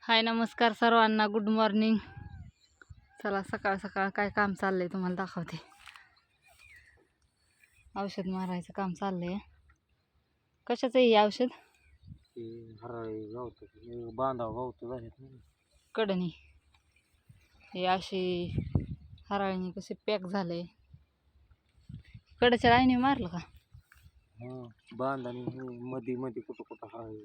हाय नमस्कार सर्वांना, good morning. चला सकाळ सकाळ काय काम चाललंय तुम्हाला दाखवते. औषध मारायचं काम चाललंय. कशाचं आहे हे औषध? हराळी गावत बांधाव गावत झालेत ना कडणी. हे अशी हराळीने कसे पॅक झाले. कडेच्या लाईनी मारलं का? बांध आणि मध्ये मध्ये कुठं कुठं हराळी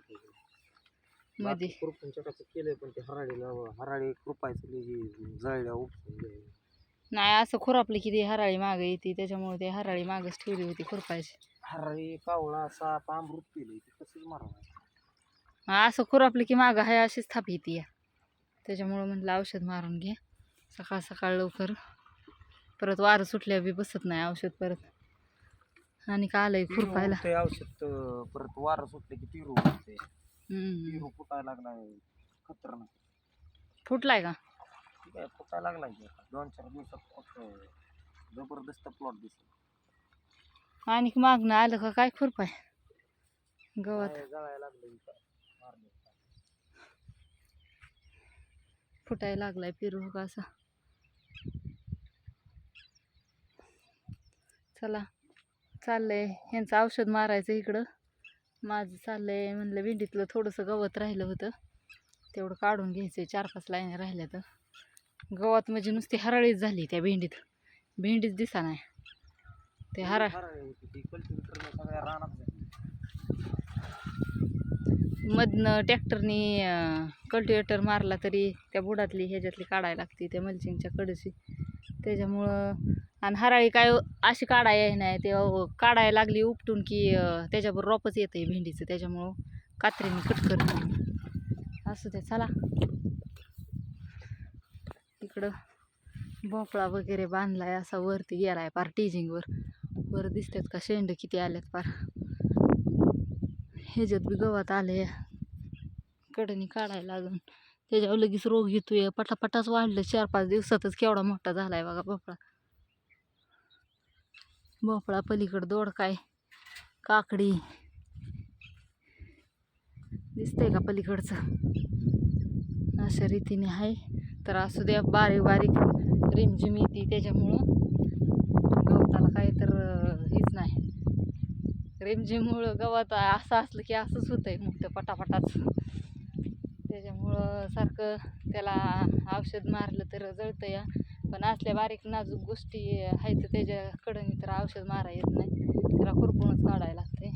मध्ये खुरपून चकाचक केलंय, पण ते हराळी खुरपायचं जळल्या उपसून नाही, असं खुरापली की ती हराळी मागे येते, त्याच्यामुळे ते हराळी मागच ठेवली होती खुरपायची. हराळी कावळा साप अमृत केलंय ते कसंच मारावं. असं खुरापली की मागं हाय अशीच थाप येते या, त्याच्यामुळं म्हटलं औषध मारून घे सकाळ सकाळ लवकर. परत वारं सुटल्या बी बसत नाही औषध परत. आणि का आलंय खुरपायला ते औषध परत वारं सुटले की पिरू उठते. पिरू फुटायला लागलाय खतरनाक. फुटलाय का? ठीक आहे, फुटायला लागलाय की 2-4 दिवसात जबरदस्त प्लॉट दिसत. आणि मागणं आलं का काय खुरपाय गवत जळायला लागलं फुटायला लागलाय पिरू का असा. चला चाललंय ह्यांचं औषध मारायचं इकडं. माझं चाललंय म्हणलं भेंडीतलं थोडंसं गवत राहिलं होतं तेवढं काढून घ्यायचं. 4-5 लाईन राहिल्या तर गवत म्हणजे नुसती हरळीच झाली त्या भेंडीत. भेंडीच दिसा नाही ते मधनं ट्रॅक्टरनी कल्टिवेटर मारला तरी त्या बुडातली ह्याच्यातली काढायला लागते त्या मल्चिंगच्या कडशी. त्याच्यामुळं आणि हराळी काय अशी काढाय नाही, ते काढायला लागली उपटून की त्याच्याबरोबर रोपच येतं आहे भेंडीचं. त्याच्यामुळं कात्रीने कट करते. असू द्या चला. इकडं भोपळा वगैरे बांधलाय असा, वरती गेलाय पार टीजिंगवर. वर दिसतात का शेंड किती आल्यात पार. ह्याच्यात बी गवत आले कडनी काढायला लागून. त्याच्यावर लगेच रोग येतोय. पटापटाच वाढलं 4-5 दिवसातच केवढा मोठा झालाय बघा भोपळा. भोपळा पलीकडं दोडकाय, काकडी दिसतंय का पलीकडचं. अशा रीतीने आहे. तर असू द्या, बारीक बारीक रिमझिम येते त्याच्यामुळं गवताला काय तर हेच नाही. रिमझिममुळं गवत असं असलं की असंच होतंय मोठं पटापटाच. त्याच्यामुळं सारखं त्याला औषध मारलं तर जळतं या. पण असल्या बारीक नाजूक गोष्टी आहेत त्याच्या कडनी तर औषध मारा येत नाही, त्याला खुरपूनच काढायला लागते.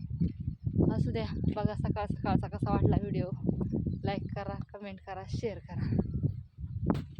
असू द्या, बघा सकाळ सकाळचा कसा वाटला व्हिडिओ. लाईक करा, कमेंट करा, शेअर करा.